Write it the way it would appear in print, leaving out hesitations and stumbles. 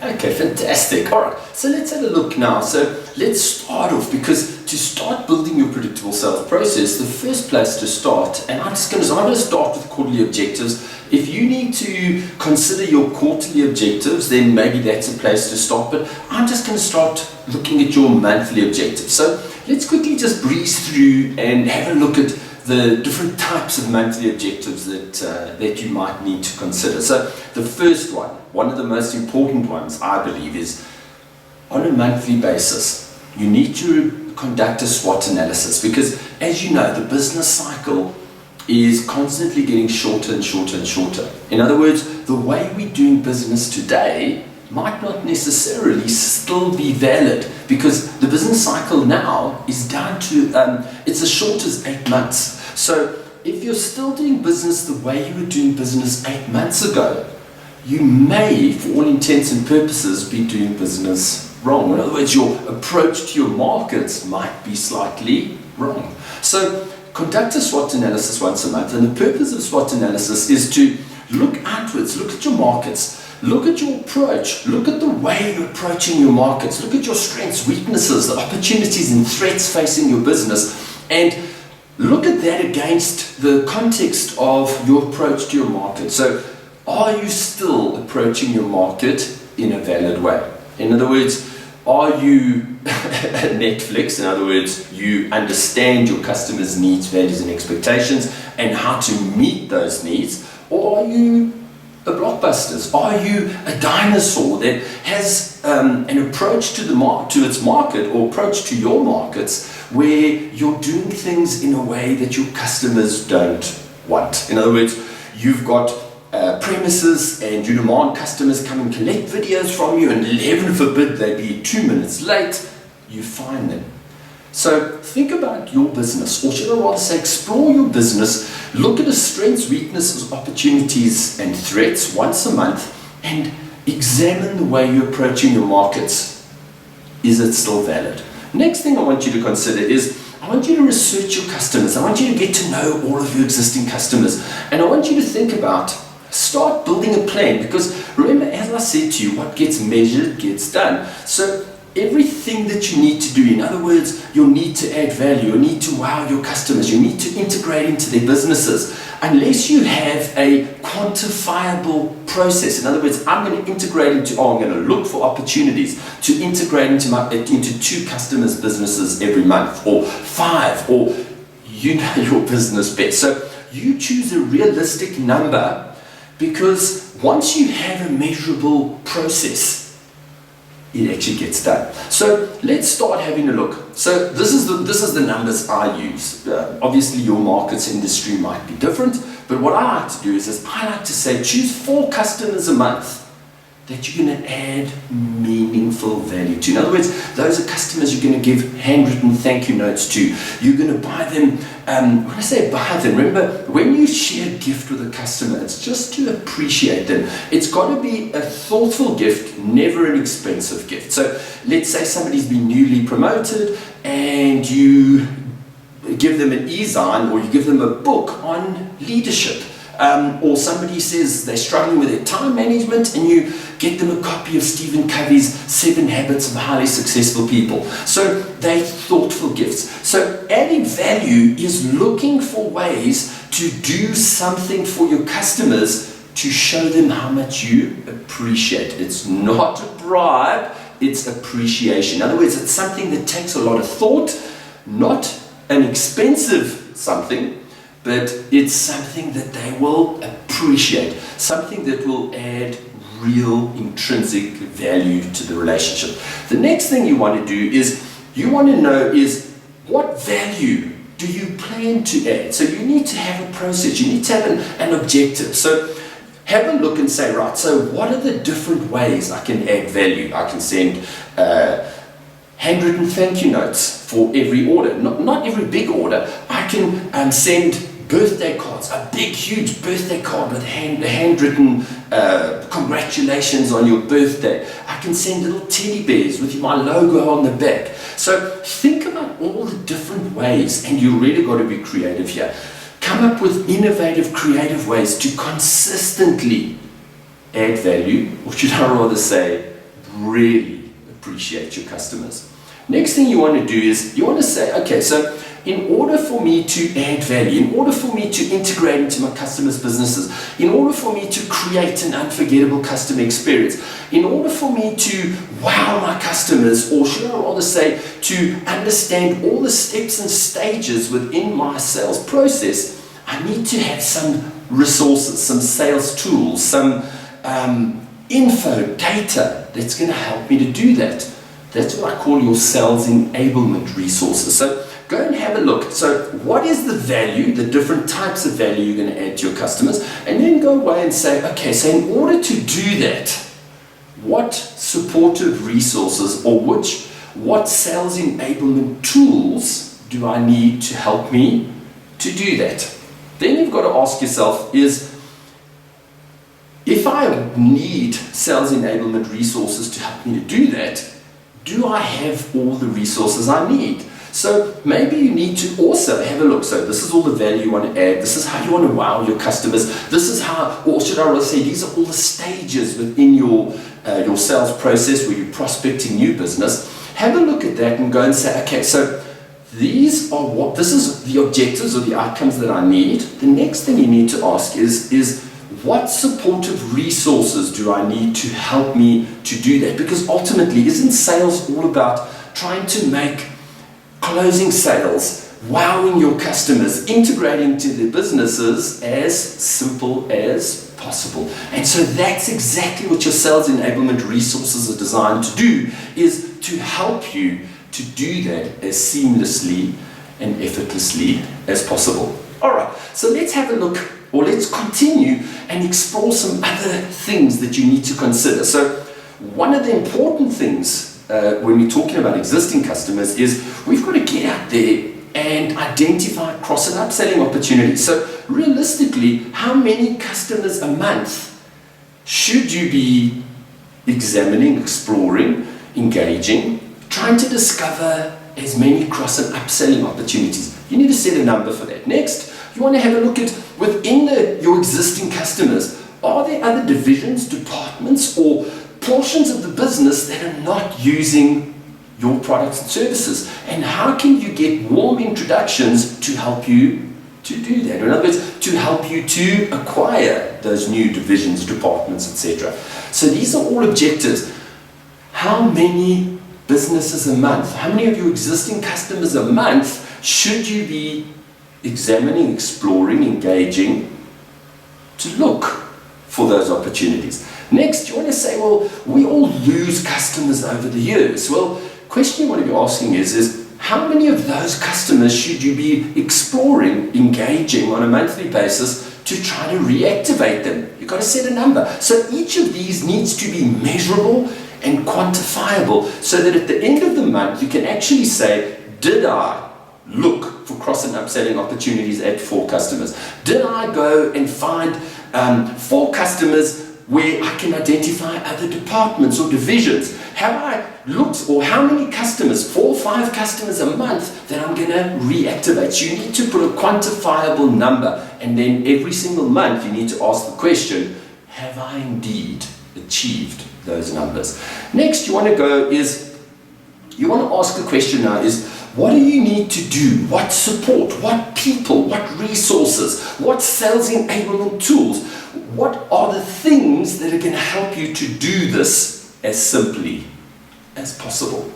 Okay, fantastic. All right, so let's have a look now. So let's start off, because to start building your predictable sales process, the first place to start, and I'm going to start with quarterly objectives. If you need to consider your quarterly objectives, then maybe that's a place to start, but I'm just going to start looking at your monthly objectives. So let's quickly just breeze through and have a look at the different types of monthly objectives that you might need to consider. So the first one of the most important ones, I believe, is on a monthly basis, you need to conduct a SWOT analysis, because as you know, the business cycle is constantly getting shorter and shorter and shorter. In other words, the way we're doing business today might not necessarily still be valid, because the business cycle now is down to, it's as short as 8 months. So if you're still doing business the way you were doing business 8 months ago, you may, for all intents and purposes, be doing business wrong. In other words, your approach to your markets might be slightly wrong. So conduct a SWOT analysis once a month, and the purpose of SWOT analysis is to look outwards, look at your markets, look at your approach, look at the way you're approaching your markets, look at your strengths, weaknesses, the opportunities and threats facing your business, and look at that against the context of your approach to your market. So are you still approaching your market in a valid way? In other words, are you Netflix? In other words, you understand your customers' needs, values and expectations and how to meet those needs? Or are you a Blockbusters? Are you a dinosaur that has an approach to its market, or approach to your markets, where you're doing things in a way that your customers don't want? In other words, you've got premises and you demand customers come and collect videos from you, and heaven forbid they be 2 minutes late, you fine them. So think about your business, or should I rather say explore your business, look at the strengths, weaknesses, opportunities and threats once a month, and examine the way you're approaching your markets. Is it still valid? Next thing I want you to consider is, I want you to research your customers. I want you to get to know all of your existing customers, and I want you to think about, start building a plan, because remember, as I said to you, what gets measured gets done. So everything that you need to do, in other words, you'll need to add value, you'll need to wow your customers, you need to integrate into their businesses. Unless you have a quantifiable process, in other words, I'm going to integrate into, I'm going to look for opportunities to integrate into 2 customers' businesses every month, or 5, or you know your business best. So you choose a realistic number, because once you have a measurable process, it actually gets done. So let's start having a look. So this is the numbers I use. Obviously your markets industry might be different, but what I like to do is I like to say, choose 4 customers a month that you're going to add meaningful value to. In other words, those are customers you're going to give handwritten thank you notes to. You're going to buy them, when I say buy them, remember, when you share a gift with a customer, it's just to appreciate them. It's got to be a thoughtful gift, never an expensive gift. So let's say somebody's been newly promoted and you give them an e-zine, or you give them a book on leadership. Or somebody says they're struggling with their time management, and you get them a copy of Stephen Covey's 7 Habits of Highly Successful People. So they're thoughtful gifts. So adding value is looking for ways to do something for your customers to show them how much you appreciate. It's not a bribe, it's appreciation. In other words, it's something that takes a lot of thought, not an expensive something, but it's something that they will appreciate, something that will add real intrinsic value to the relationship. The next thing you want to do is, you want to know is, what value do you plan to add? So you need to have a process, you need to have an objective. So have a look and say, right, so what are the different ways I can add value? I can send handwritten thank you notes for every order, not every big order. I can send birthday cards, a big huge birthday card with handwritten congratulations on your birthday. I can send little teddy bears with my logo on the back. So think about all the different ways, and you really got to be creative here. Come up with innovative, creative ways to consistently add value, or should I rather say really appreciate your customers. Next thing you want to do is you want to say, okay, so in order for me to add value, in order for me to integrate into my customers' businesses, in order for me to create an unforgettable customer experience, in order for me to wow my customers, or should I rather say, to understand all the steps and stages within my sales process, I need to have some resources, some sales tools, some info, data that's going to help me to do that. That's what I call your sales enablement resources. So go and have a look. So what is the value, the different types of value you're going to add to your customers, and then go away and say, okay, so in order to do that, what supportive resources or what sales enablement tools do I need to help me to do that? Then you've got to ask yourself if I need sales enablement resources to help me to do that, do I have all the resources I need? So maybe you need to also have a look. So this is all the value you want to add. This is how you want to wow your customers. This is how, or should I rather say, these are all the stages within your sales process where you're prospecting new business. Have a look at that and go and say, okay, so this is the objectives or the outcomes that I need. The next thing you need to ask is what supportive resources do I need to help me to do that? Because ultimately, isn't sales all about trying to make closing sales, wowing your customers, integrating to their businesses as simple as possible? And so that's exactly what your sales enablement resources are designed to do, is to help you to do that as seamlessly and effortlessly as possible. All right, so let's have a look, or let's continue and explore some other things that you need to consider. So one of the important things when we're talking about existing customers is we've got to get out there and identify cross and upselling opportunities. So realistically, how many customers a month should you be examining, exploring, engaging, trying to discover as many cross and upselling opportunities? You need to set a number for that. Next, you want to have a look at within your existing customers, are there other divisions, departments, or portions of the business that are not using your products and services? And how can you get warm introductions to help you to do that? In other words, to help you to acquire those new divisions, departments, etc. So these are all objectives. How many businesses a month, how many of your existing customers a month should you be examining, exploring, engaging to look for those opportunities? Next, you want to say, well, we all lose customers over the years. Well, the question you want to be asking is how many of those customers should you be exploring, engaging on a monthly basis to try to reactivate them? You've got to set a number. So each of these needs to be measurable and quantifiable so that at the end of the month, you can actually say, did I look for cross and upselling opportunities at 4 customers? Did I go and find 4 customers where I can identify other departments or divisions? Have I looked, or how many customers, 4 or 5 customers a month that I'm going to reactivate? So you need to put a quantifiable number, and then every single month you need to ask the question, have I indeed achieved those numbers? Next, you want to ask the question now is, what do you need to do? What support? What people? What resources? What sales enablement tools? What are the things that are going to help you to do this as simply as possible?